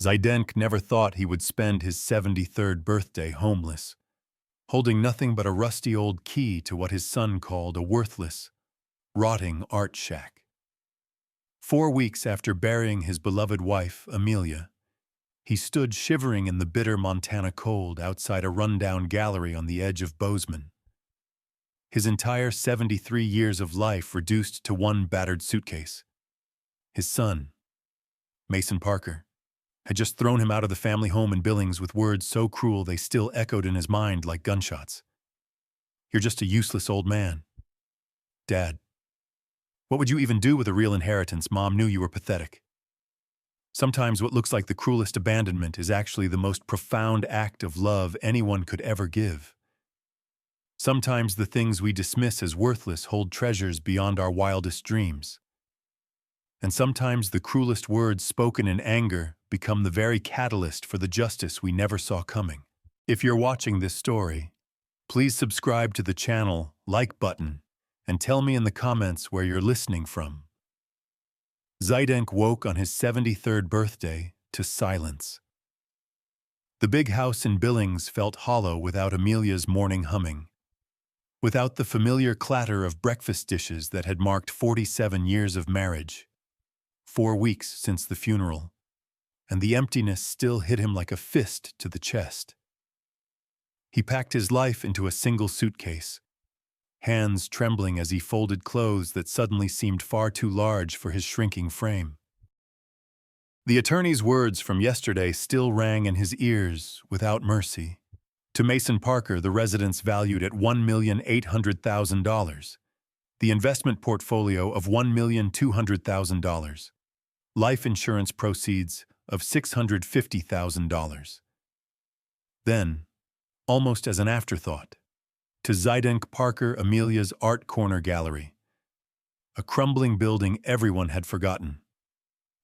Zaydenk never thought he would spend his 73rd birthday homeless, holding nothing but a rusty old key to what his son called a worthless, rotting art shack. 4 weeks after burying his beloved wife, Amelia, he stood shivering in the bitter Montana cold outside a rundown gallery on the edge of Bozeman. His entire 73 years of life reduced to one battered suitcase. His son, Mason Parker, had just thrown him out of the family home in Billings with words so cruel they still echoed in his mind like gunshots. "You're just a useless old man." "Dad, what would you even do with a real inheritance? Mom knew you were pathetic." Sometimes what looks like the cruelest abandonment is actually the most profound act of love anyone could ever give. Sometimes the things we dismiss as worthless hold treasures beyond our wildest dreams. And sometimes the cruelest words spoken in anger become the very catalyst for the justice we never saw coming. If you're watching this story, please subscribe to the channel, like button, and tell me in the comments where you're listening from. Zaydenk woke on his 73rd birthday to silence. The big house in Billings felt hollow without Amelia's morning humming, without the familiar clatter of breakfast dishes that had marked 47 years of marriage. 4 weeks since the funeral, and the emptiness still hit him like a fist to the chest. He packed his life into a single suitcase, hands trembling as he folded clothes that suddenly seemed far too large for his shrinking frame. The attorney's words from yesterday still rang in his ears without mercy. To Mason Parker, the residence valued at $1,800,000, the investment portfolio of $1,200,000, life insurance proceeds of $650,000. Then, almost as an afterthought, to Zaydenk Parker, Amelia's Art Corner Gallery, a crumbling building everyone had forgotten.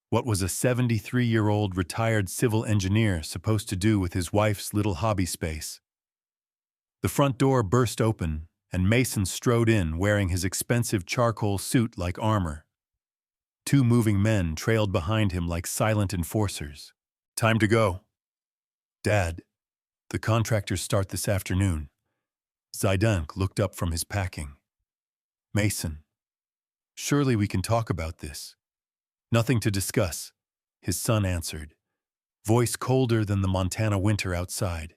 What was a 73-year-old retired civil engineer supposed to do with his wife's little hobby space? The front door burst open, and Mason strode in wearing his expensive charcoal suit like armor. 2 moving men trailed behind him like silent enforcers. "Time to go." "Dad, the contractors start this afternoon." Zaydenk looked up from his packing. "Mason, surely we can talk about this." "Nothing to discuss," his son answered, voice colder than the Montana winter outside.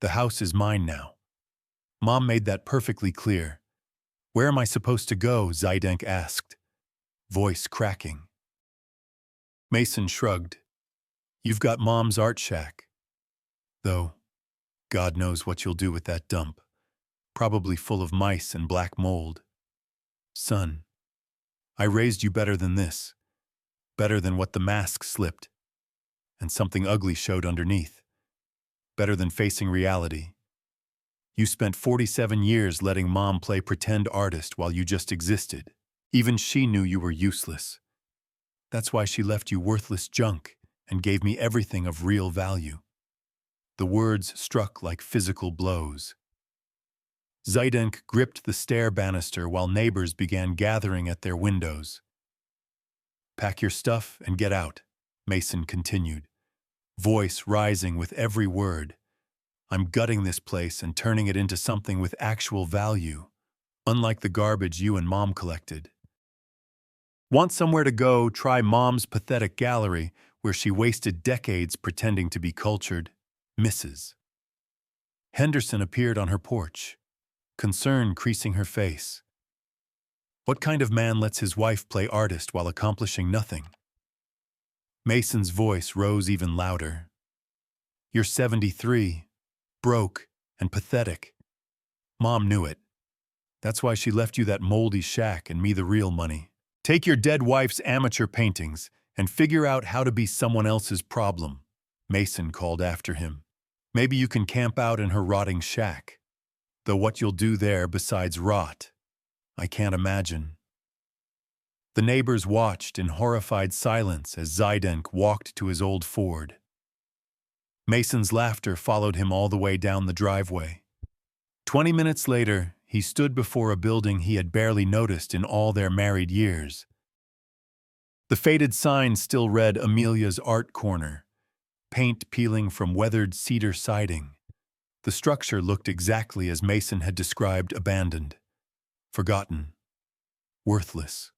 "The house is mine now. Mom made that perfectly clear." "Where am I supposed to go?" Zaydenk asked, voice cracking. Mason shrugged. "You've got Mom's art shack. Though, God knows what you'll do with that dump. Probably full of mice and black mold." "Son, I raised you better than this. Better than what the mask slipped, and something ugly showed underneath. Better than facing reality. You spent 47 years letting Mom play pretend artist while you just existed. Even she knew you were useless. That's why she left you worthless junk and gave me everything of real value." The words struck like physical blows. Zaydenk gripped the stair banister while neighbors began gathering at their windows. "Pack your stuff and get out," Mason continued, voice rising with every word. "I'm gutting this place and turning it into something with actual value, unlike the garbage you and Mom collected. Want somewhere to go? Try Mom's pathetic gallery, where she wasted decades pretending to be cultured. Mrs. Henderson appeared on her porch, concern creasing her face. What kind of man lets his wife play artist while accomplishing nothing? Mason's voice rose even louder. "You're 73, broke, and pathetic. Mom knew it. That's why she left you that moldy shack and me the real money. Take your dead wife's amateur paintings and figure out how to be someone else's problem," Mason called after him. "Maybe you can camp out in her rotting shack. Though what you'll do there besides rot, I can't imagine." The neighbors watched in horrified silence as Zaydenk walked to his old Ford. Mason's laughter followed him all the way down the driveway. 20 minutes later, he stood before a building he had barely noticed in all their married years. The faded sign still read Amelia's Art Corner, paint peeling from weathered cedar siding. The structure looked exactly as Mason had described: abandoned, forgotten, worthless.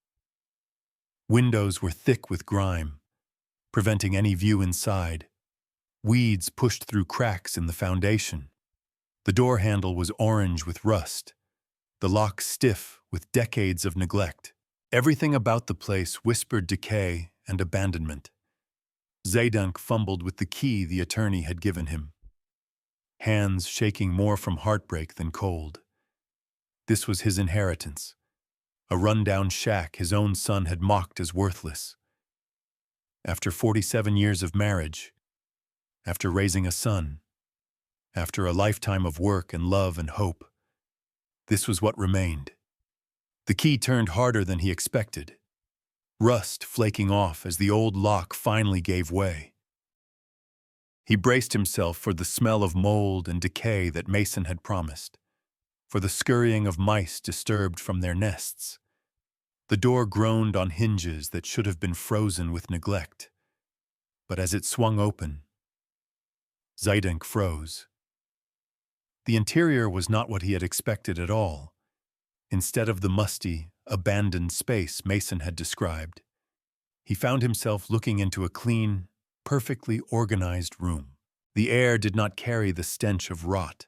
Windows were thick with grime, preventing any view inside. Weeds pushed through cracks in the foundation. The door handle was orange with rust, the lock stiff with decades of neglect. Everything about the place whispered decay and abandonment. Zaydank fumbled with the key the attorney had given him, hands shaking more from heartbreak than cold. This was his inheritance, a rundown shack his own son had mocked as worthless. After 47 years of marriage, after raising a son, after a lifetime of work and love and hope, this was what remained. The key turned harder than he expected, rust flaking off as the old lock finally gave way. He braced himself for the smell of mold and decay that Mason had promised, for the scurrying of mice disturbed from their nests. The door groaned on hinges that should have been frozen with neglect, but as it swung open, Zaydank froze. The interior was not what he had expected at all. Instead of the musty, abandoned space Mason had described, he found himself looking into a clean, perfectly organized room. The air did not carry the stench of rot.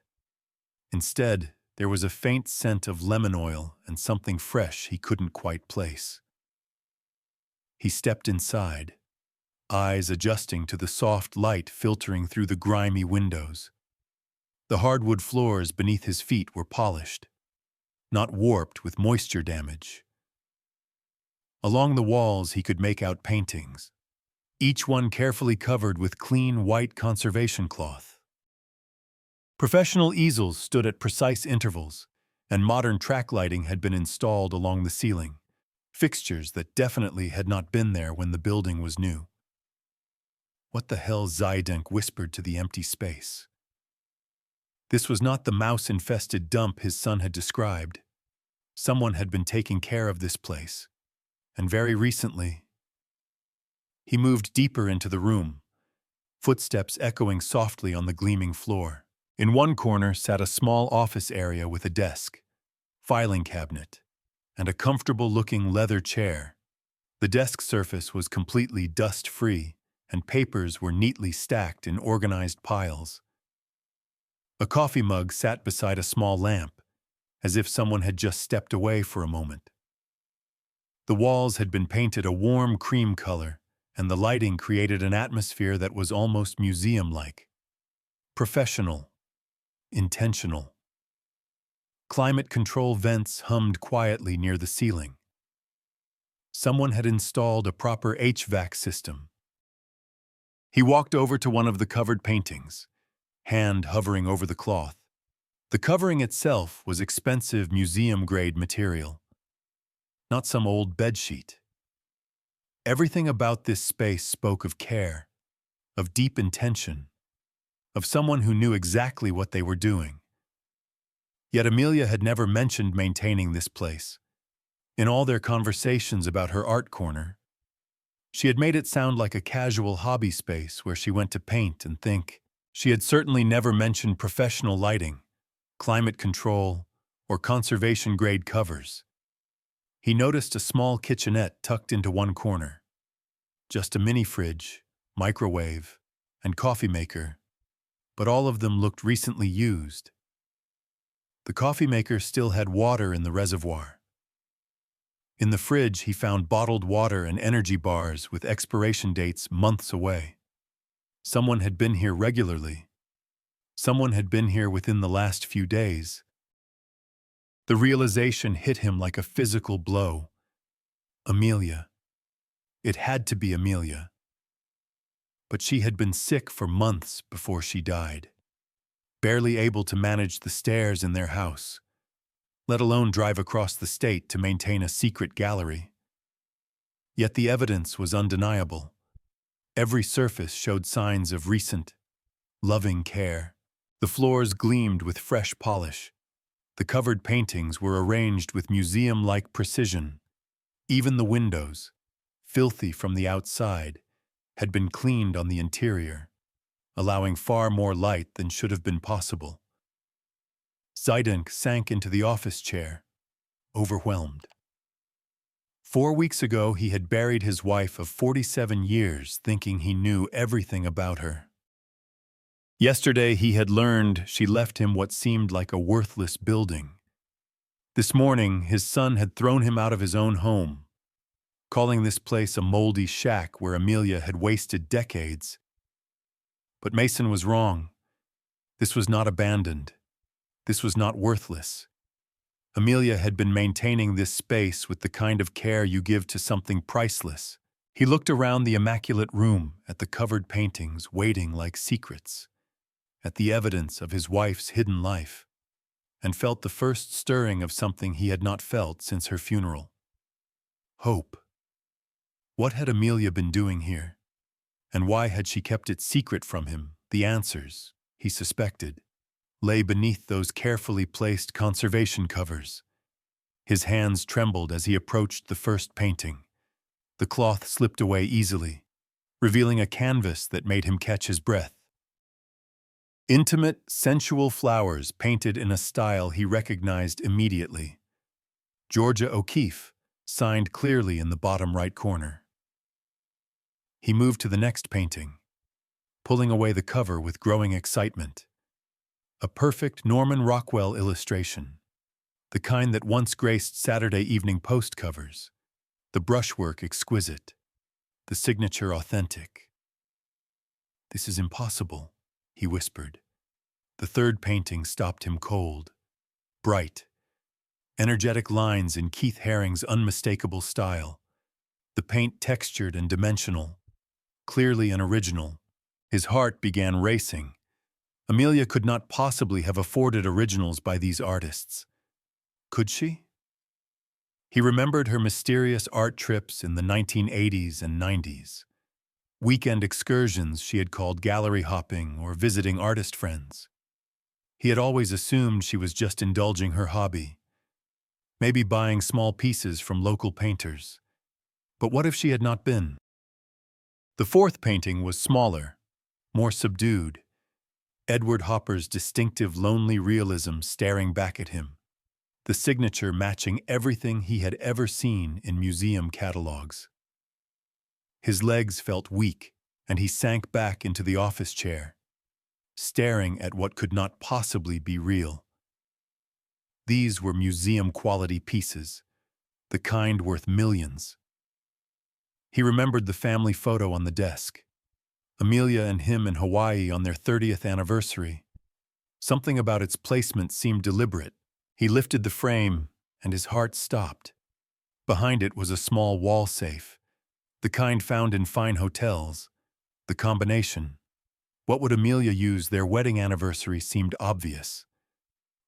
Instead, there was a faint scent of lemon oil and something fresh he couldn't quite place. He stepped inside, eyes adjusting to the soft light filtering through the grimy windows. The hardwood floors beneath his feet were polished, not warped with moisture damage. Along the walls he could make out paintings, each one carefully covered with clean white conservation cloth. Professional easels stood at precise intervals, and modern track lighting had been installed along the ceiling, fixtures that definitely had not been there when the building was new. What the hell? Zaydank whispered to the empty space. This was not the mouse-infested dump his son had described. Someone had been taking care of this place, and very recently. He moved deeper into the room, footsteps echoing softly on the gleaming floor. In one corner sat a small office area with a desk, filing cabinet, and a comfortable-looking leather chair. The desk surface was completely dust-free, and papers were neatly stacked in organized piles. A coffee mug sat beside a small lamp, as if someone had just stepped away for a moment. The walls had been painted a warm cream color, and the lighting created an atmosphere that was almost museum-like. Professional, intentional. Climate control vents hummed quietly near the ceiling. Someone had installed a proper HVAC system. He walked over to one of the covered paintings, hand hovering over the cloth. The covering itself was expensive museum-grade material, not some old bedsheet. Everything about this space spoke of care, of deep intention, of someone who knew exactly what they were doing. Yet Amelia had never mentioned maintaining this place. In all their conversations about her art corner, she had made it sound like a casual hobby space where she went to paint and think. She had certainly never mentioned professional lighting, climate control, or conservation-grade covers. He noticed a small kitchenette tucked into one corner. Just a mini fridge, microwave, and coffee maker, but all of them looked recently used. The coffee maker still had water in the reservoir. In the fridge, he found bottled water and energy bars with expiration dates months away. Someone had been here regularly. Someone had been here within the last few days. The realization hit him like a physical blow. Amelia. It had to be Amelia. But she had been sick for months before she died, barely able to manage the stairs in their house, let alone drive across the state to maintain a secret gallery. Yet the evidence was undeniable. Every surface showed signs of recent, loving care. The floors gleamed with fresh polish. The covered paintings were arranged with museum-like precision. Even the windows, filthy from the outside, had been cleaned on the interior. allowing far more light than should have been possible. Zaydenk sank into the office chair, overwhelmed. 4 weeks ago, he had buried his wife of 47 years, thinking he knew everything about her. Yesterday, he had learned she left him what seemed like a worthless building. This morning, his son had thrown him out of his own home, calling this place a moldy shack where Amelia had wasted decades. But Mason was wrong. This was not abandoned. This was not worthless. Amelia had been maintaining this space with the kind of care you give to something priceless. He looked around the immaculate room, at the covered paintings waiting like secrets, at the evidence of his wife's hidden life, and felt the first stirring of something he had not felt since her funeral. Hope. What had Amelia been doing here? And why had she kept it secret from him? The answers, he suspected, lay beneath those carefully placed conservation covers. His hands trembled as he approached the first painting. The cloth slipped away easily, revealing a canvas that made him catch his breath. Intimate, sensual flowers painted in a style he recognized immediately. Georgia O'Keeffe, signed clearly in the bottom right corner. He moved to the next painting, pulling away the cover with growing excitement. A perfect Norman Rockwell illustration, the kind that once graced Saturday Evening Post covers. The brushwork exquisite, the signature authentic. "This is impossible," he whispered. The third painting stopped him cold. Bright, energetic lines in Keith Haring's unmistakable style. The paint textured and dimensional, clearly an original. His heart began racing. Amelia could not possibly have afforded originals by these artists. Could she? He remembered her mysterious art trips in the 1980s and 90s. Weekend excursions she had called gallery hopping or visiting artist friends. He had always assumed she was just indulging her hobby, maybe buying small pieces from local painters. But what if she had not been? The fourth painting was smaller, more subdued. Edward Hopper's distinctive lonely realism staring back at him, the signature matching everything he had ever seen in museum catalogs. His legs felt weak, and he sank back into the office chair, staring at what could not possibly be real. These were museum-quality pieces, the kind worth millions. He remembered the family photo on the desk, Amelia and him in Hawaii on their 30th anniversary. Something about its placement seemed deliberate. He lifted the frame, and his heart stopped. Behind it was a small wall safe, the kind found in fine hotels. The combination. What would Amelia use? Their wedding anniversary seemed obvious.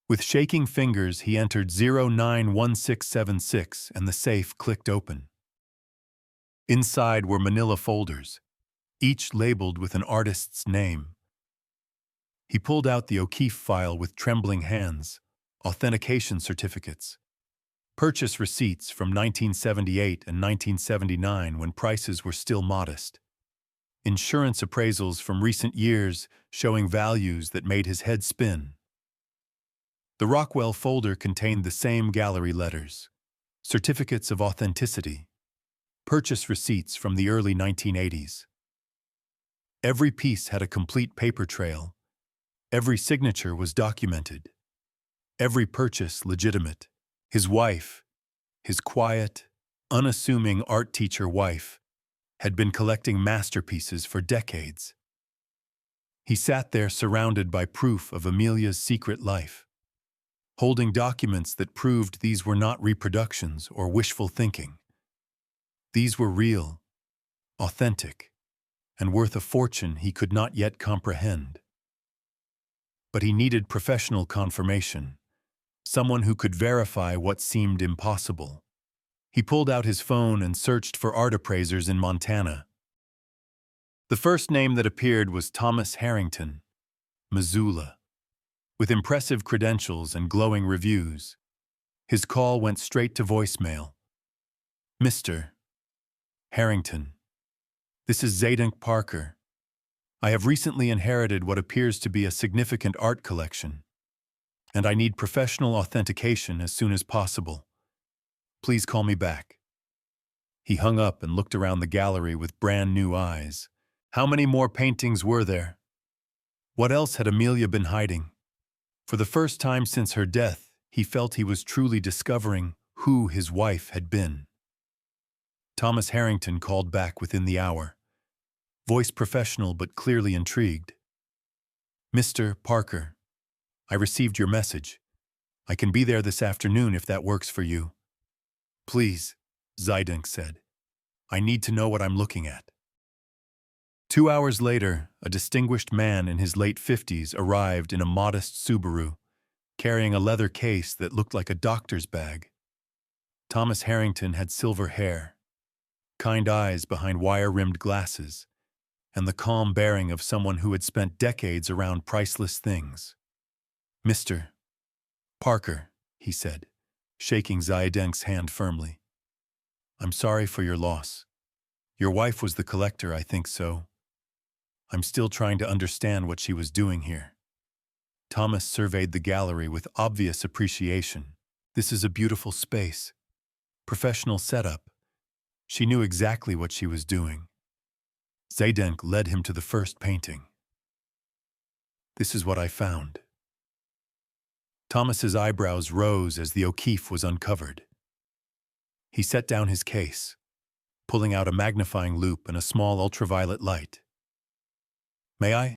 With shaking fingers, he entered 091676, and the safe clicked open. Inside were manila folders, each labeled with an artist's name. He pulled out the O'Keeffe file with trembling hands, authentication certificates, purchase receipts from 1978 and 1979 when prices were still modest, insurance appraisals from recent years showing values that made his head spin. The Rockwell folder contained the same gallery letters, certificates of authenticity, purchase receipts from the early 1980s. Every piece had a complete paper trail. Every signature was documented. Every purchase legitimate. His wife, his quiet, unassuming art teacher wife, had been collecting masterpieces for decades. He sat there surrounded by proof of Amelia's secret life, holding documents that proved these were not reproductions or wishful thinking. These were real, authentic, and worth a fortune he could not yet comprehend. But he needed professional confirmation, someone who could verify what seemed impossible. He pulled out his phone and searched for art appraisers in Montana. The first name that appeared was Thomas Harrington, Missoula. With impressive credentials and glowing reviews, his call went straight to voicemail. "Mr. Harrington, this is Zaydenk Parker. I have recently inherited what appears to be a significant art collection, and I need professional authentication as soon as possible. Please call me back." He hung up and looked around the gallery with brand new eyes. How many more paintings were there? What else had Amelia been hiding? For the first time since her death, he felt he was truly discovering who his wife had been. Thomas Harrington called back within the hour. Voice professional but clearly intrigued. "Mr. Parker, I received your message. I can be there this afternoon if that works for you." "Please," Zidink said. "I need to know what I'm looking at." 2 hours later, a distinguished man in his late 50s arrived in a modest Subaru, carrying a leather case that looked like a doctor's bag. Thomas Harrington had silver hair, kind eyes behind wire-rimmed glasses, and the calm bearing of someone who had spent decades around priceless things. "Mr. Parker," he said, shaking Zidenk's hand firmly. "I'm sorry for your loss. Your wife was the collector, I think so. I'm still trying to understand what she was doing here." Thomas surveyed the gallery with obvious appreciation. "This is a beautiful space. Professional setup. She knew exactly what she was doing." Zidenk led him to the first painting. "This is what I found." Thomas's eyebrows rose as the O'Keefe was uncovered. He set down his case, pulling out a magnifying loupe and a small ultraviolet light. "May I?"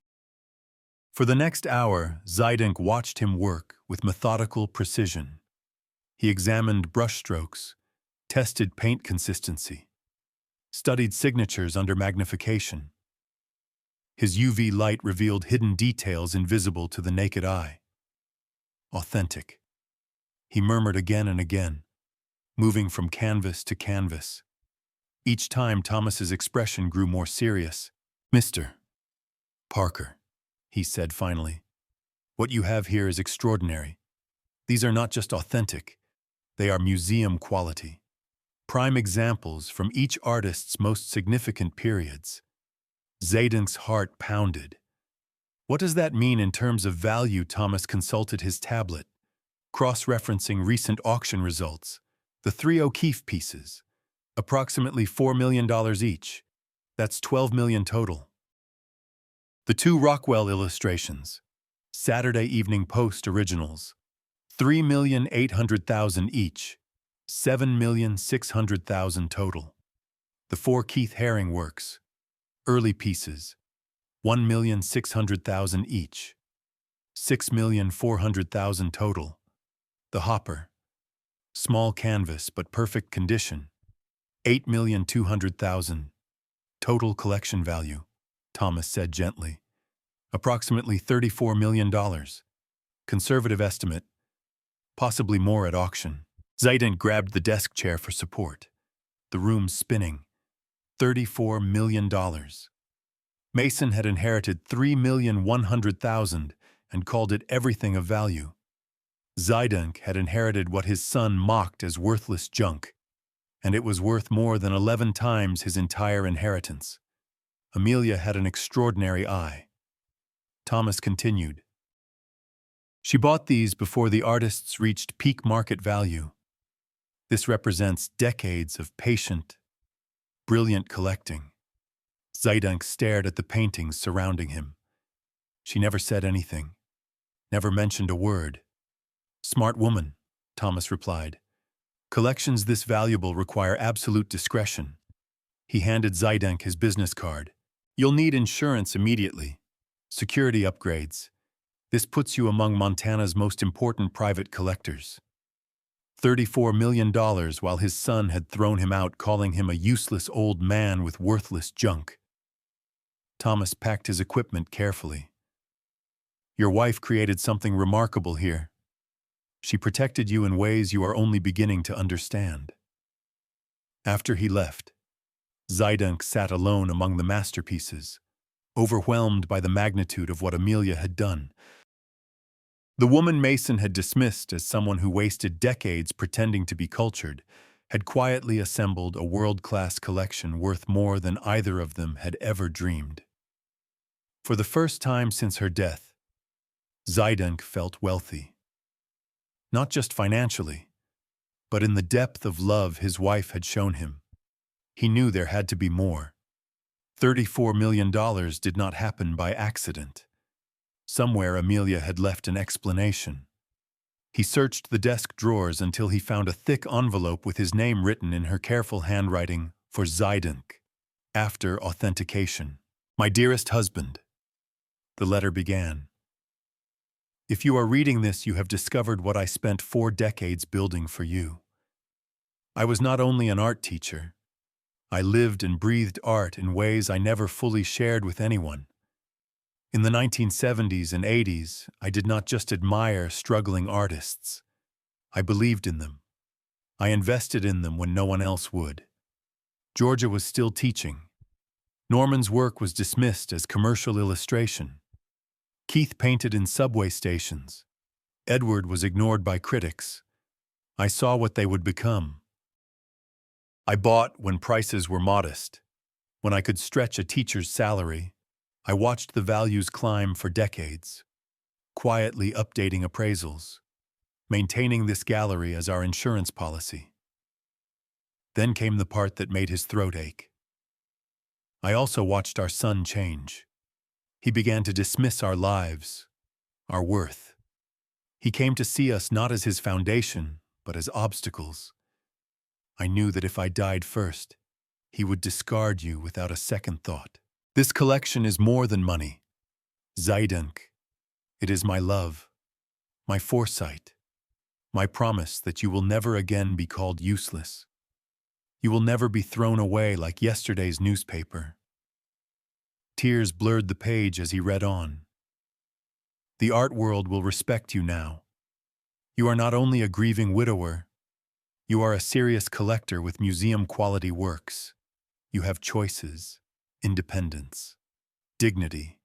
For the next hour, Zidenk watched him work with methodical precision. He examined brushstrokes, tested paint consistency, studied signatures under magnification. His UV light revealed hidden details invisible to the naked eye. "Authentic," he murmured again and again, moving from canvas to canvas. Each time Thomas's expression grew more serious. "Mr. Parker," he said finally, "what you have here is extraordinary. These are not just authentic, they are museum quality. Prime examples from each artist's most significant periods." Zayden's heart pounded. What does that mean in terms of value? Thomas consulted his tablet, cross-referencing recent auction results. The 3 O'Keefe pieces, approximately $4 million each. That's $12 million total. The 2 Rockwell illustrations, Saturday Evening Post originals, $3,800,000 each, $7,600,000 total. The 4 Keith Haring works, early pieces, $1,600,000 each, $6,400,000 total. The Hopper, small canvas but perfect condition, $8,200,000. Total collection value, Thomas said gently. Approximately $34 million. Conservative estimate, possibly more at auction. Zayden grabbed the desk chair for support. The room spinning. $34 million. Mason had inherited $3,100,000 and called it everything of value. Zayden had inherited what his son mocked as worthless junk, and it was worth more than 11 times his entire inheritance. Amelia had an extraordinary eye. Thomas continued. She bought these before the artists reached peak market value. This represents decades of patient, brilliant collecting. Zaydenk stared at the paintings surrounding him. She never said anything, never mentioned a word. "Smart woman," Thomas replied. "Collections this valuable require absolute discretion." He handed Zaydenk his business card. "You'll need insurance immediately. Security upgrades. This puts you among Montana's most important private collectors." $34 million while his son had thrown him out, calling him a useless old man with worthless junk. Thomas packed his equipment carefully. "Your wife created something remarkable here. She protected you in ways you are only beginning to understand." After he left, Zaydenk sat alone among the masterpieces, overwhelmed by the magnitude of what Amelia had done. The woman Mason had dismissed as someone who wasted decades pretending to be cultured had quietly assembled a world-class collection worth more than either of them had ever dreamed. For the first time since her death, Zidunk felt wealthy. Not just financially, but in the depth of love his wife had shown him. He knew there had to be more. $34 million did not happen by accident. Somewhere Amelia had left an explanation. He searched the desk drawers until he found a thick envelope with his name written in her careful handwriting for Zidunk. After authentication. My dearest husband, the letter began. If you are reading this, you have discovered what I spent 4 decades building for you. I was not only an art teacher. I lived and breathed art in ways I never fully shared with anyone. In the 1970s and 80s, I did not just admire struggling artists. I believed in them. I invested in them when no one else would. Georgia was still teaching. Norman's work was dismissed as commercial illustration. Keith painted in subway stations. Edward was ignored by critics. I saw what they would become. I bought when prices were modest. When I could stretch a teacher's salary, I watched the values climb for decades, quietly updating appraisals, maintaining this gallery as our insurance policy. Then came the part that made his throat ache. I also watched our son change. He began to dismiss our lives, our worth. He came to see us not as his foundation, but as obstacles. I knew that if I died first, he would discard you without a second thought. This collection is more than money. Zidunk. It is my love, my foresight, my promise that you will never again be called useless. You will never be thrown away like yesterday's newspaper. Tears blurred the page as he read on. The art world will respect you now. You are not only a grieving widower, you are a serious collector with museum-quality works. You have choices, independence, dignity.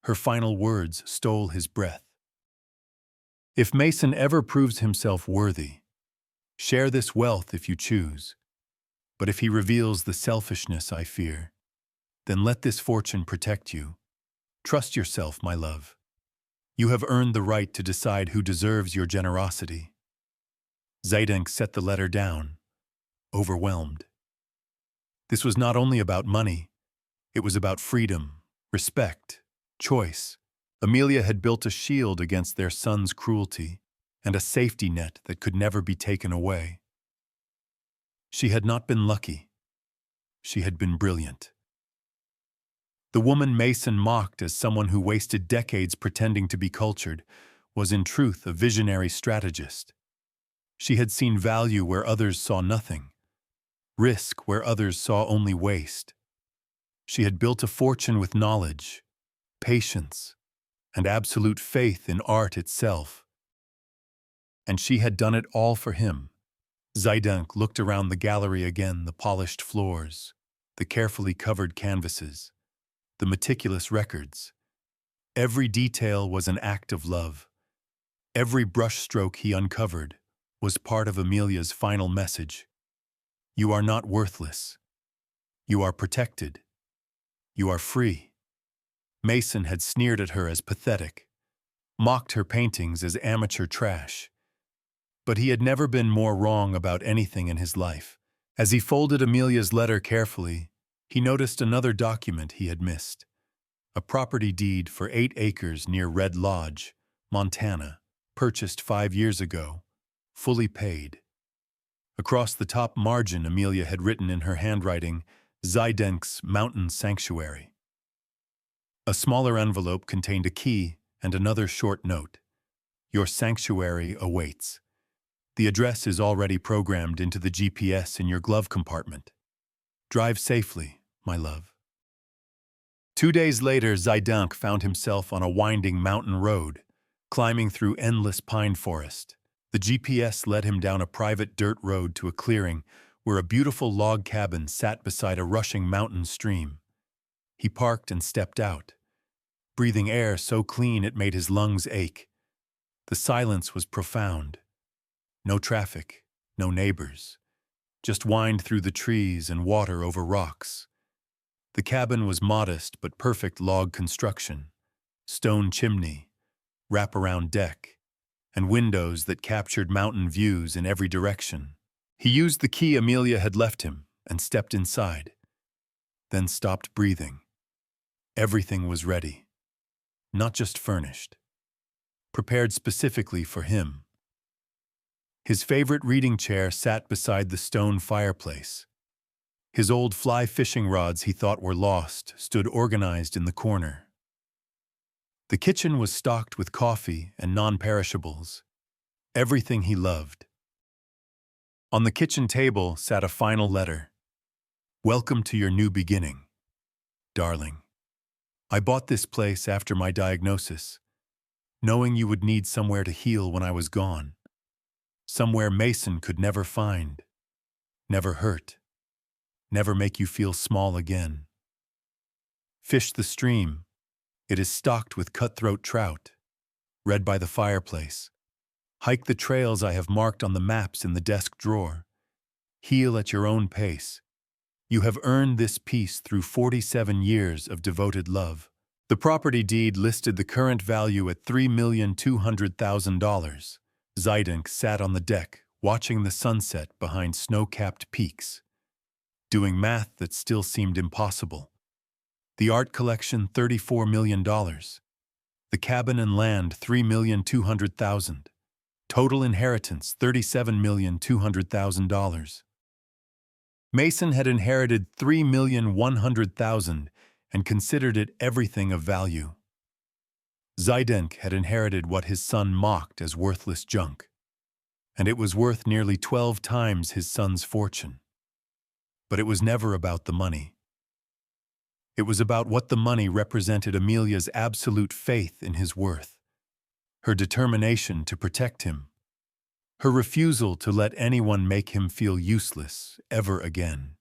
Her final words stole his breath. If Mason ever proves himself worthy, share this wealth if you choose. But if he reveals the selfishness I fear, then let this fortune protect you. Trust yourself, my love. You have earned the right to decide who deserves your generosity. Zidunk set the letter down, overwhelmed. This was not only about money, it was about freedom, respect, choice. Amelia had built a shield against their son's cruelty and a safety net that could never be taken away. She had not been lucky. She had been brilliant. The woman Mason mocked as someone who wasted decades pretending to be cultured was in truth a visionary strategist. She had seen value where others saw nothing, risk where others saw only waste. She had built a fortune with knowledge, patience, and absolute faith in art itself. And she had done it all for him. Zidunk looked around the gallery again, the polished floors, the carefully covered canvases, the meticulous records. Every detail was an act of love. Every brushstroke he uncovered was part of Amelia's final message. You are not worthless. You are protected. You are free. Mason had sneered at her as pathetic, mocked her paintings as amateur trash. But he had never been more wrong about anything in his life. As he folded Amelia's letter carefully, he noticed another document he had missed. A property deed for 8 acres near Red Lodge, Montana, purchased 5 years ago, fully paid. Across the top margin, Amelia had written in her handwriting, Zidunk's Mountain Sanctuary. A smaller envelope contained a key and another short note. Your sanctuary awaits. The address is already programmed into the GPS in your glove compartment. Drive safely, my love. 2 days later, Zidunk found himself on a winding mountain road, climbing through endless pine forest. The GPS led him down a private dirt road to a clearing where a beautiful log cabin sat beside a rushing mountain stream. He parked and stepped out, breathing air so clean it made his lungs ache. The silence was profound. No traffic, no neighbors. Just wind through the trees and water over rocks. The cabin was modest but perfect log construction, stone chimney, wraparound deck, and windows that captured mountain views in every direction. He used the key Amelia had left him and stepped inside, then stopped breathing. Everything was ready, not just furnished, prepared specifically for him. His favorite reading chair sat beside the stone fireplace. His old fly fishing rods he thought were lost stood organized in the corner. The kitchen was stocked with coffee and non-perishables, everything he loved. On the kitchen table sat a final letter. "Welcome to your new beginning, darling. I bought this place after my diagnosis, knowing you would need somewhere to heal when I was gone. Somewhere Mason could never find, never hurt, never make you feel small again. Fish the stream. It is stocked with cutthroat trout. Read by the fireplace. Hike the trails I have marked on the maps in the desk drawer. Heal at your own pace. You have earned this peace through 47 years of devoted love." The property deed listed the current value at $3,200,000. Zidink sat on the deck, watching the sunset behind snow-capped peaks, doing math that still seemed impossible. The art collection, $34 million. The cabin and land, $3,200,000. Total inheritance, $37,200,000. Mason had inherited $3,100,000 and considered it everything of value. Zidink had inherited what his son mocked as worthless junk, and it was worth nearly 12 times his son's fortune. But it was never about the money. It was about what the money represented: Amelia's absolute faith in his worth, her determination to protect him, her refusal to let anyone make him feel useless ever again.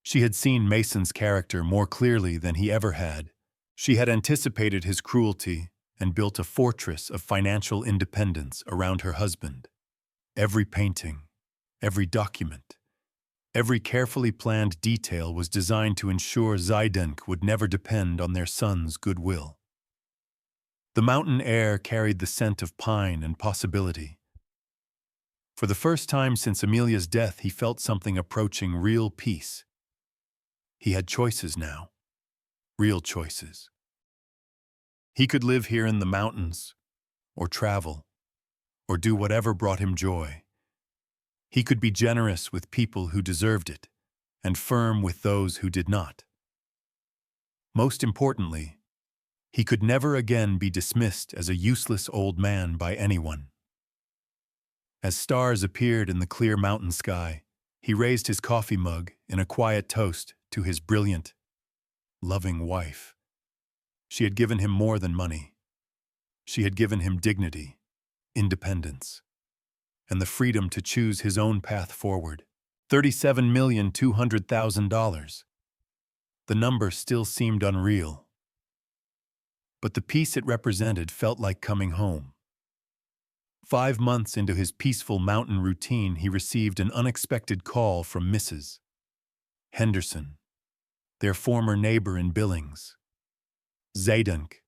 She had seen Mason's character more clearly than he ever had. She had anticipated his cruelty and built a fortress of financial independence around her husband. Every painting, every document, every carefully planned detail was designed to ensure Zidink would never depend on their son's goodwill. The mountain air carried the scent of pine and possibility. For the first time since Amelia's death, he felt something approaching real peace. He had choices now, real choices. He could live here in the mountains, or travel, or do whatever brought him joy. He could be generous with people who deserved it, and firm with those who did not. Most importantly, he could never again be dismissed as a useless old man by anyone. As stars appeared in the clear mountain sky, he raised his coffee mug in a quiet toast to his brilliant, loving wife. She had given him more than money. She had given him dignity, independence, and the freedom to choose his own path forward. $37,200,000. The number still seemed unreal, but the peace it represented felt like coming home. 5 months into his peaceful mountain routine, he received an unexpected call from Mrs. Henderson, their former neighbor in Billings. "Zidink,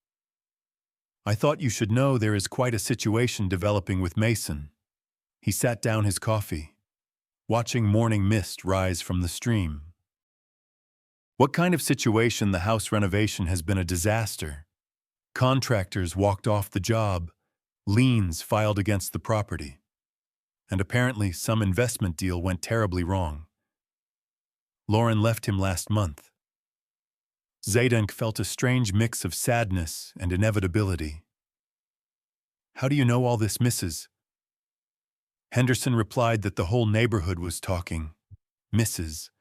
I thought you should know there is quite a situation developing with Mason." He sat down his coffee, watching morning mist rise from the stream. "What kind of situation? The house renovation has been a disaster. Contractors walked off the job, liens filed against the property, and apparently some investment deal went terribly wrong. Lauren left him last month." Zidink felt a strange mix of sadness and inevitability. "How do you know all this, Mrs.?" Henderson replied that the whole neighborhood was talking. Mrs.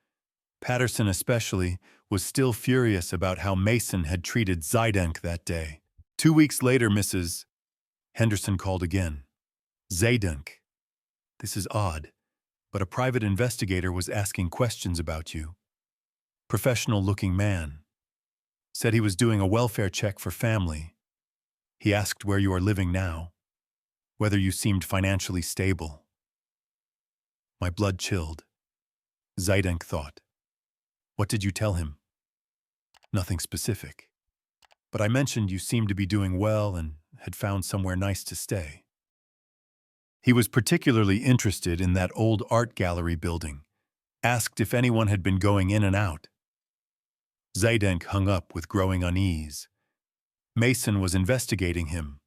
Patterson especially was still furious about how Mason had treated Zidink that day. 2 weeks later, Mrs. Henderson called again. "Zidink, this is odd, but a private investigator was asking questions about you. Professional-looking man. Said he was doing a welfare check for family. He asked where you are living now, whether you seemed financially stable." My blood chilled. Zidink thought. "What did you tell him?" Nothing specific. But I mentioned you seemed to be doing well and had found somewhere nice to stay. He was particularly interested in that old art gallery building, asked if anyone had been going in and out. Zaydenk hung up with growing unease. Mason was investigating him,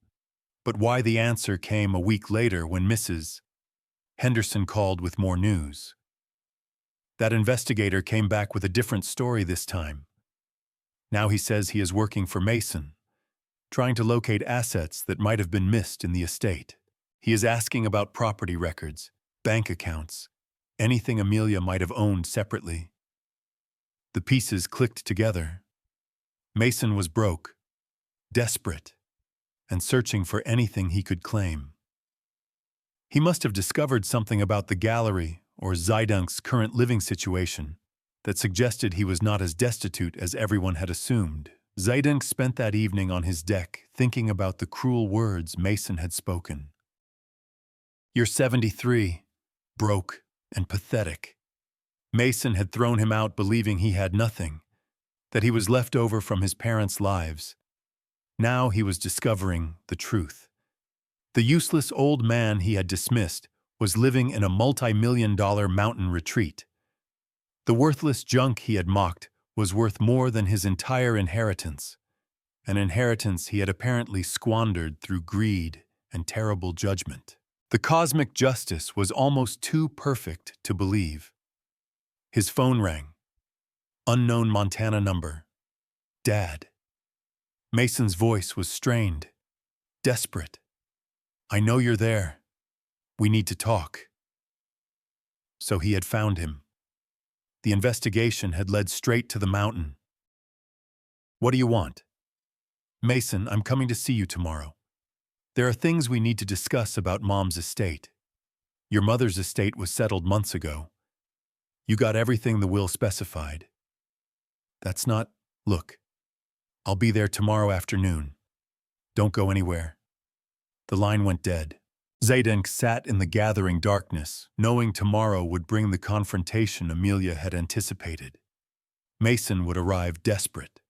but why the answer came a week later when Mrs. Henderson called with more news. That investigator came back with a different story this time. Now he says he is working for Mason, trying to locate assets that might have been missed in the estate. He is asking about property records, bank accounts, anything Amelia might have owned separately. The pieces clicked together. Mason was broke, desperate, and searching for anything he could claim. He must have discovered something about the gallery or Zaydenk's current living situation that suggested he was not as destitute as everyone had assumed. Zaydenk spent that evening on his deck thinking about the cruel words Mason had spoken. "You're 73, broke and pathetic." Mason had thrown him out believing he had nothing, that he was left over from his parents' lives. Now he was discovering the truth. The useless old man he had dismissed was living in a multi-million-dollar mountain retreat. The worthless junk he had mocked was worth more than his entire inheritance, an inheritance he had apparently squandered through greed and terrible judgment. The cosmic justice was almost too perfect to believe. His phone rang. Unknown Montana number. Dad. Mason's voice was strained, desperate. "I know you're there. We need to talk." So he had found him. The investigation had led straight to the mountain. "What do you want?" "Mason, I'm coming to see you tomorrow. There are things we need to discuss about Mom's estate. Your mother's estate was settled months ago. You got everything the will specified. That's not... Look, I'll be there tomorrow afternoon. Don't go anywhere." The line went dead. Zaydenk sat in the gathering darkness, knowing tomorrow would bring the confrontation Amelia had anticipated. Mason would arrive desperate,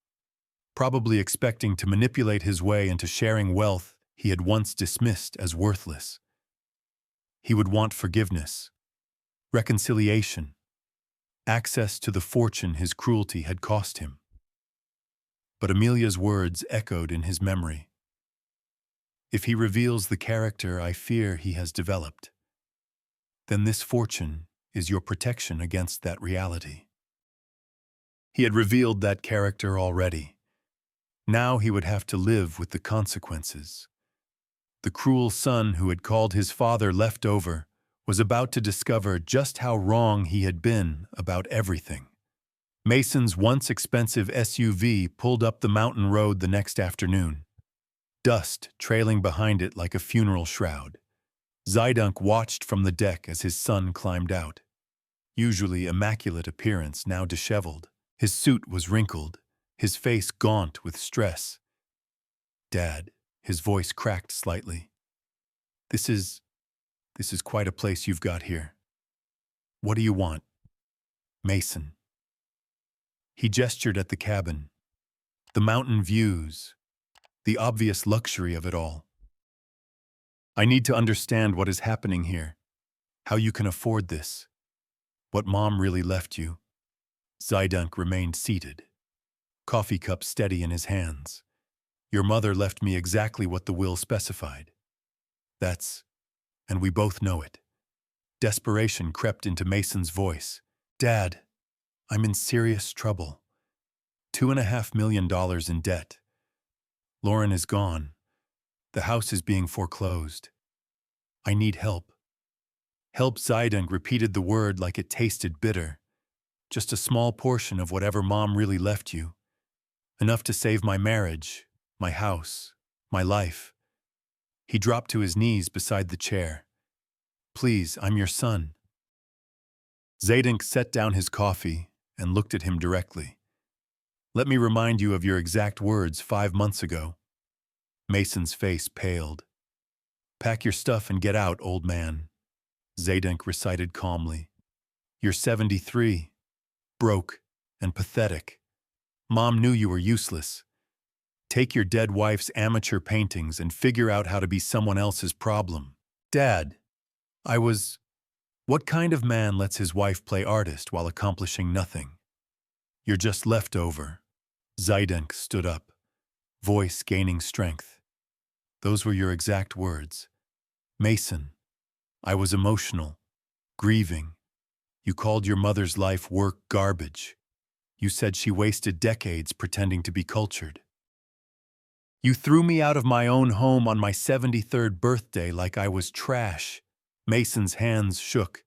probably expecting to manipulate his way into sharing wealth he had once dismissed as worthless. He would want forgiveness, reconciliation, access to the fortune his cruelty had cost him. But Amelia's words echoed in his memory. "If he reveals the character I fear he has developed, then this fortune is your protection against that reality." He had revealed that character already. Now he would have to live with the consequences. The cruel son who had called his father leftover was about to discover just how wrong he had been about everything. Mason's once expensive SUV pulled up the mountain road the next afternoon, dust trailing behind it like a funeral shroud. Zaydenk watched from the deck as his son climbed out. Usually immaculate appearance, now disheveled. His suit was wrinkled, his face gaunt with stress. "Dad," his voice cracked slightly. This is quite a place you've got here. What do you want?" "Mason." He gestured at the cabin. The mountain views, the obvious luxury of it all. "I need to understand what is happening here, how you can afford this, what Mom really left you." Zaydenk remained seated, coffee cup steady in his hands. "Your mother left me exactly what the will specified. And we both know it." Desperation crept into Mason's voice. "Dad, I'm in serious trouble. $2.5 million in debt. Lauren is gone. The house is being foreclosed. I need help." Help. Zaydenk repeated the word like it tasted bitter. "Just a small portion of whatever Mom really left you. Enough to save my marriage, my house, my life." He dropped to his knees beside the chair. "Please, I'm your son." Zaydenk set down his coffee and looked at him directly. "Let me remind you of your exact words 5 months ago." Mason's face paled. "Pack your stuff and get out, old man," Zaydenk recited calmly. "You're 73, broke and pathetic. Mom knew you were useless. Take your dead wife's amateur paintings and figure out how to be someone else's problem. Dad, I was... What kind of man lets his wife play artist while accomplishing nothing? You're just leftover. Zaydenk stood up, voice gaining strength. Those were your exact words. Mason, I was emotional, grieving. You called your mother's life work garbage. You said she wasted decades pretending to be cultured. You threw me out of my own home on my 73rd birthday like I was trash. Mason's hands shook.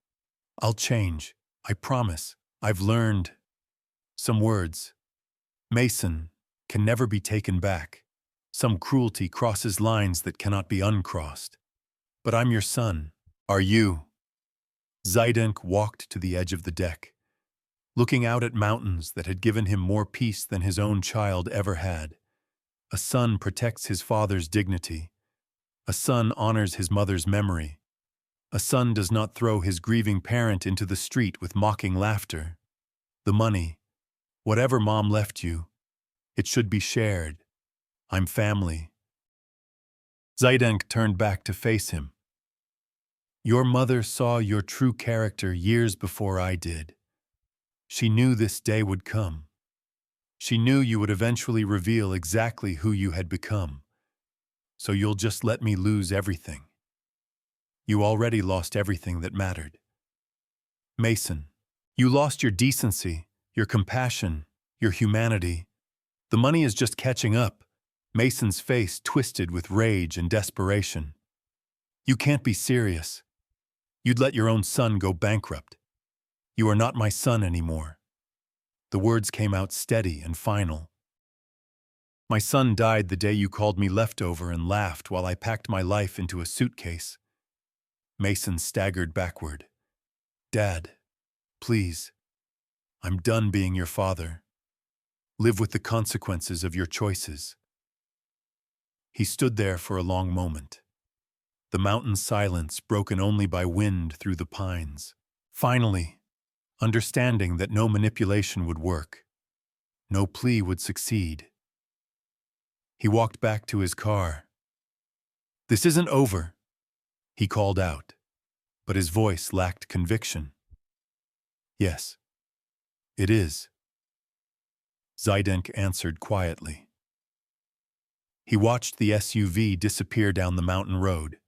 I'll change. I promise. I've learned. Some words. Mason can never be taken back. Some cruelty crosses lines that cannot be uncrossed. But I'm your son. Are you? Zaydenk walked to the edge of the deck, looking out at mountains that had given him more peace than his own child ever had. A son protects his father's dignity. A son honors his mother's memory. A son does not throw his grieving parent into the street with mocking laughter. The money, whatever Mom left you, it should be shared. I'm family. Zaydenk turned back to face him. Your mother saw your true character years before I did. She knew this day would come. She knew you would eventually reveal exactly who you had become. So you'll just let me lose everything. You already lost everything that mattered. Mason, you lost your decency, your compassion, your humanity. The money is just catching up. Mason's face twisted with rage and desperation. You can't be serious. You'd let your own son go bankrupt. You are not my son anymore. The words came out steady and final. My son died the day you called me leftover and laughed while I packed my life into a suitcase. Mason staggered backward. Dad, please. I'm done being your father. Live with the consequences of your choices. He stood there for a long moment, the mountain silence broken only by wind through the pines. Finally, understanding that no manipulation would work, no plea would succeed, he walked back to his car. This isn't over, he called out, but his voice lacked conviction. Yes, it is, Zaydenk answered quietly. He watched the SUV disappear down the mountain road,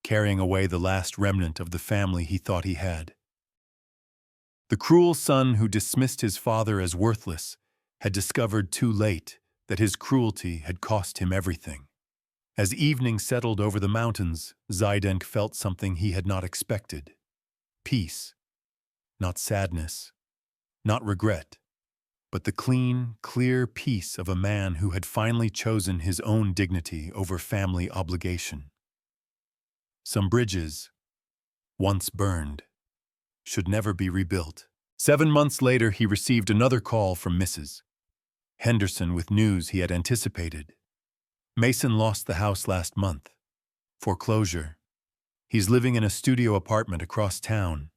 carrying away the last remnant of the family he thought he had. The cruel son who dismissed his father as worthless had discovered too late that his cruelty had cost him everything. As evening settled over the mountains, Zaydenk felt something he had not expected. Peace. Not sadness. Not regret. But the clean, clear peace of a man who had finally chosen his own dignity over family obligation. Some bridges, once burned, should never be rebuilt. 7 months later, he received another call from Mrs. Henderson with news he had anticipated. Mason lost the house last month. Foreclosure. He's living in a studio apartment across town.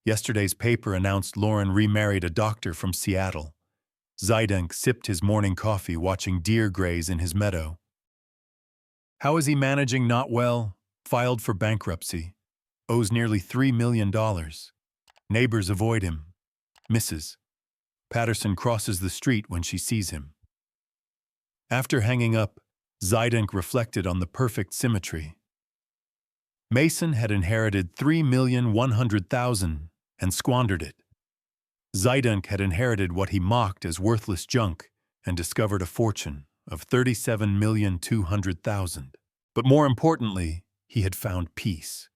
Yesterday's paper announced Lauren remarried a doctor from Seattle. Zaydenk sipped his morning coffee watching deer graze in his meadow. How is he managing? Not well. Filed for bankruptcy. Owes nearly $3 million. Neighbors avoid him. Mrs. Patterson crosses the street when she sees him. After hanging up, Zaydenk reflected on the perfect symmetry. Mason had inherited $3,100,000 and squandered it. Zaydenk had inherited what he mocked as worthless junk and discovered a fortune of $37,200,000. But more importantly, he had found peace.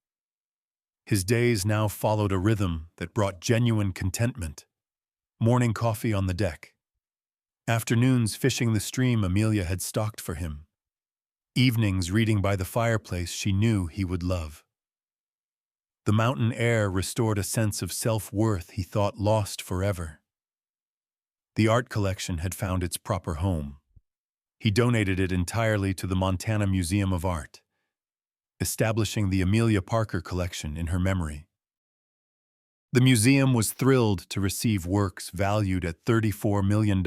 His days now followed a rhythm that brought genuine contentment. Morning coffee on the deck. Afternoons fishing the stream Amelia had stocked for him. Evenings reading by the fireplace she knew he would love. The mountain air restored a sense of self-worth he thought lost forever. The art collection had found its proper home. He donated it entirely to the Montana Museum of Art, establishing the Amelia Parker collection in her memory. The museum was thrilled to receive works valued at $34 million,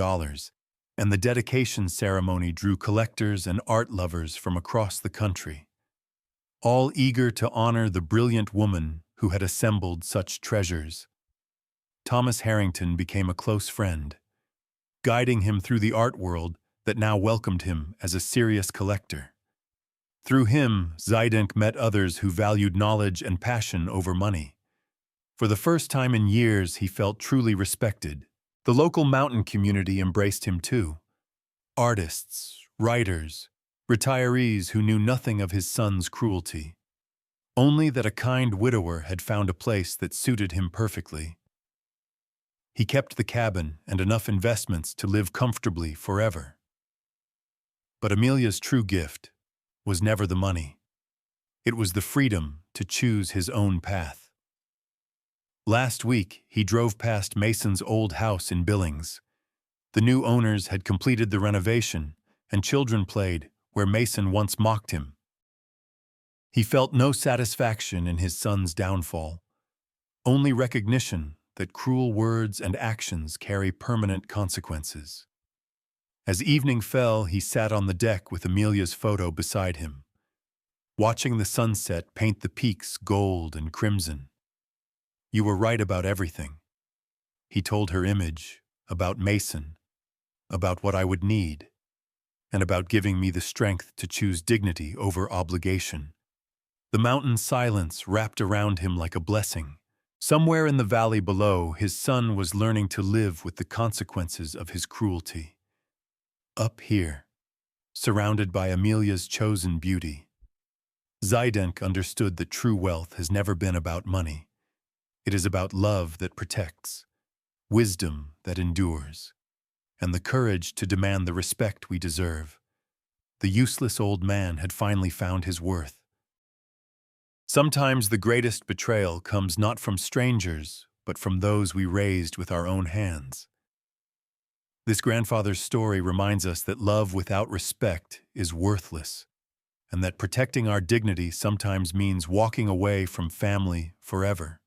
and the dedication ceremony drew collectors and art lovers from across the country, all eager to honor the brilliant woman who had assembled such treasures. Thomas Harrington became a close friend, guiding him through the art world that now welcomed him as a serious collector. Through him, Zaidenk met others who valued knowledge and passion over money. For the first time in years, he felt truly respected. The local mountain community embraced him too. Artists, writers, retirees who knew nothing of his son's cruelty. Only that a kind widower had found a place that suited him perfectly. He kept the cabin and enough investments to live comfortably forever. But Amelia's true gift was never the money. It was the freedom to choose his own path. Last week, he drove past Mason's old house in Billings. The new owners had completed the renovation, and children played where Mason once mocked him. He felt no satisfaction in his son's downfall, only recognition that cruel words and actions carry permanent consequences. As evening fell, he sat on the deck with Amelia's photo beside him, watching the sunset paint the peaks gold and crimson. "You were right about everything," he told her image, about Mason, about what I would need, and about giving me the strength to choose dignity over obligation. The mountain silence wrapped around him like a blessing. Somewhere in the valley below, his son was learning to live with the consequences of his cruelty. Up here, surrounded by Amelia's chosen beauty, Zaidenk understood that true wealth has never been about money. It is about love that protects, wisdom that endures, and the courage to demand the respect we deserve. The useless old man had finally found his worth. Sometimes the greatest betrayal comes not from strangers, but from those we raised with our own hands. This grandfather's story reminds us that love without respect is worthless, and that protecting our dignity sometimes means walking away from family forever.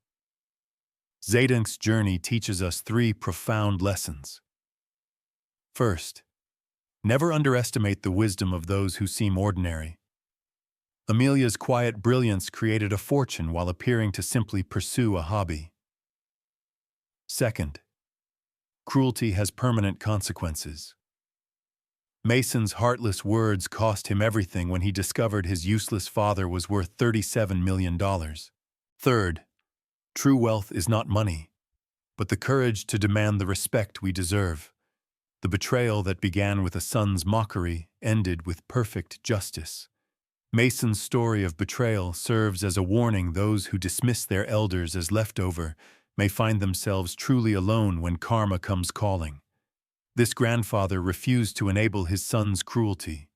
Zaidenk's journey teaches us 3 profound lessons. First, never underestimate the wisdom of those who seem ordinary. Amelia's quiet brilliance created a fortune while appearing to simply pursue a hobby. Second, cruelty has permanent consequences. Mason's heartless words cost him everything when he discovered his useless father was worth $37 million. Third, true wealth is not money, but the courage to demand the respect we deserve. The betrayal that began with a son's mockery ended with perfect justice. Mason's story of betrayal serves as a warning. Those who dismiss their elders as leftover may find themselves truly alone when karma comes calling. This grandfather refused to enable his son's cruelty,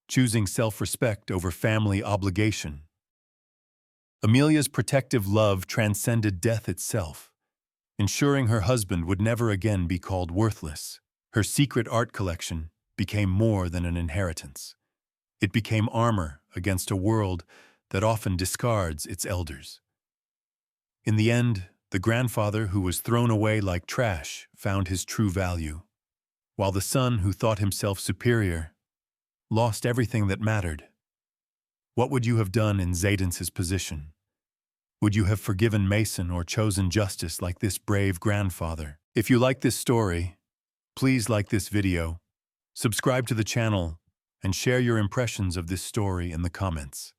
choosing self-respect over family obligation. Amelia's protective love transcended death itself, ensuring her husband would never again be called worthless. Her secret art collection became more than an inheritance. It became armor against a world that often discards its elders. In the end, the grandfather who was thrown away like trash found his true value, while the son who thought himself superior lost everything that mattered. What would you have done in Zaiden's position? Would you have forgiven Mason or chosen justice like this brave grandfather? If you like this story, please like this video, subscribe to the channel, and share your impressions of this story in the comments.